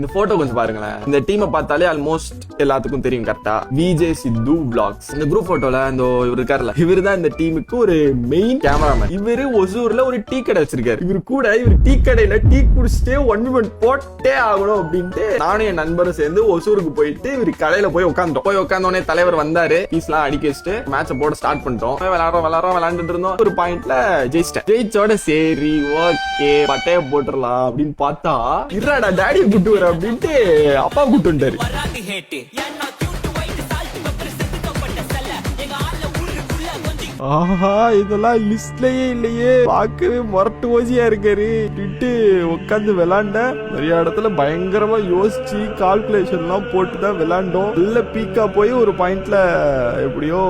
இந்த போட்டோ கொஞ்சம் பாருங்களேன். இந்த டீமை பார்த்தாலே ஆல்மோஸ்ட் எல்லாத்துக்கும் தெரியும் கரெக்டா. விஜய் சித்து vlogs. இந்த குரூப் போட்டோல இந்த இவர் இருக்காருல்ல, இவர் தான் இந்த டீமுக்கு ஒரு மெயின் கேமராமேன். இவரு ஒசூர்ல ஒரு டீ கடை வச்சிருக்காரு. இவர் கூட இவர் டீ கடையில டீ குடிச்சிட்டே 1 minute போட்டே ஆகணும் அப்படின்ட்டு நானும் என் நண்பரும் சேர்ந்து ஒசூருக்கு போயிட்டு இவர் கடையில போய் உட்காந்தோடனே தலைவர் வந்தாரு. பீஸ்லாம் அடிக்க வச்சுட்டு மேட்ச போட ஸ்டார்ட் பண்ணிட்டோம். விளையாண்டுட்டு இருந்தோம். ஒரு பாயிண்ட்ல ஜெயிச்சிட்டேன். ஜெயிச்சோட சரி ஓகே பட்டைய போட்டுடலாம் அப்படின்னு பார்த்தா இருடா டாடியை கூட்டு வர அப்படின்ட்டு அப்பா கூட்டு வந்துட்டாரு. ஆஹா இதெல்லாம் லிஸ்ட்லயே இல்லையே, பார்க்கவே மொரட்டு ஓசியா இருக்காரு. உட்காந்து விளையாண்ட நிறைய இடத்துல பயங்கரமா யோசிச்சு கால்குலேஷன் எல்லாம் போட்டுதான் விளையாண்டோம். நல்ல பீக்கா போய் ஒரு பாயிண்ட்ல எப்படியோ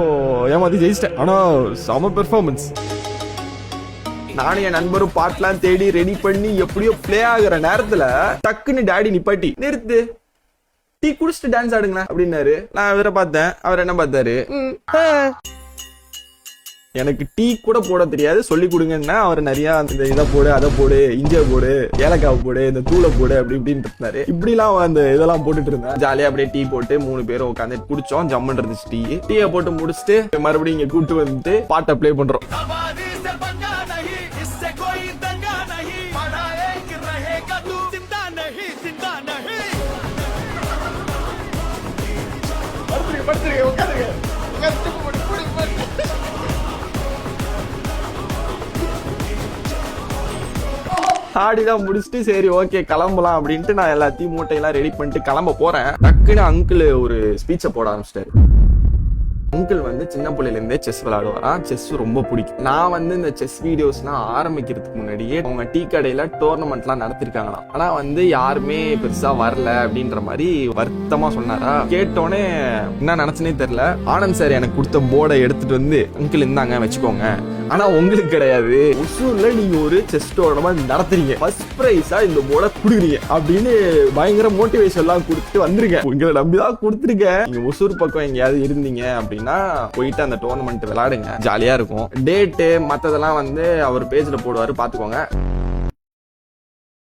ஏமாத்தி ஜெயிச்சிட்டேன். ஆனா செம பெர்ஃபார்மன்ஸ். நானும் என் நண்பரும் பாட்டெல்லாம் தேடி ரெடி பண்ணி எப்படியோ பிளே ஆகுற நேரத்துல டக்குன்னு டாடி நிப்பாட்டி நிறுத்து, டீ குடிச்சிட்டு டான்ஸ் ஆடுங்க அப்படின்னாரு. நான் அவரை பார்த்தேன், அவர் என்ன பார்த்தாரு, எனக்கு டீ கூட போட தெரியாது சொல்லி கொடுங்கன்னா அவர் நிறைய இந்த இதை போடு அதை போடு இஞ்சியை போடு ஏலக்காய் போடு இந்த தூளை போடு அப்படி இப்படின்னு இருந்தாரு. இப்படிலாம் அந்த இதெல்லாம் போட்டுட்டு இருந்தேன். ஜாலியா அப்படியே டீ போட்டு 3 பேரும் உட்காந்து குடிச்சோம். ஜம்முன்னு இருந்துச்சு. டீயை போட்டு முடிச்சுட்டு மறுபடியும் இங்க கூட்டு வந்துட்டு பாட்டை பிளே பண்றோம். ஆடிதான் முடிச்சுட்டு சரி ஓகே கிளம்பலாம் அப்படின்ட்டு நான் எல்லாத்தையும் மூட்டையெல்லாம் ரெடி பண்ணிட்டு கிளம்ப போறேன். டக்குன்னு அங்கிள் ஒரு ஸ்பீச்சை போட ஆரம்பிச்சிட்டாரு. அங்கிள் வந்து சின்ன பிள்ளையில இருந்தே செஸ் விளையாடுவாராம். செஸ் ரொம்ப பிடிக்கும். நான் வந்து இந்த செஸ் வீடியோஸ்லாம் ஆரம்பிக்கிறதுக்கு முன்னாடியே அவங்க டீ கடையில டோர்னமெண்ட்லாம் நடத்திருக்காங்களாம். ஆனா வந்து யாருமே பெருசா வரல அப்படின்ற மாதிரி வருத்தமா சொன்னாரா. கேட்டோன்னே என்ன நினைச்சுனே தெரியல. ஆனந்த் சார் எனக்கு கொடுத்த போர்டை எடுத்துட்டு வந்து அங்கிள் இருந்தாங்க வச்சுக்கோங்க, ஆனா உங்களுக்கு கிடையாது, ஒசூர்ல நீங்க ஒரு செஸ் டோர்னமெண்ட் நடத்துறீங்க, ஃபர்ஸ்ட் பிரைஸா இந்த போர்டை குடுக்குறீங்க அப்படின்னு பயங்கர மோட்டிவேஷன் எல்லாம் கொடுத்துட்டு வந்துருங்க. உங்களை நம்பிதான் கொடுத்துருக்கேன். நீங்க ஒசூர் பக்கம் எங்கேயாவது இருந்தீங்க அப்படின்னா போயிட்டு அந்த டோர்னமெண்ட் விளையாடுங்க, ஜாலியா இருக்கும். டேட்டு மத்ததெல்லாம் வந்து அவர் பேஜ்ல போடுவாரு, பாத்துக்கோங்க.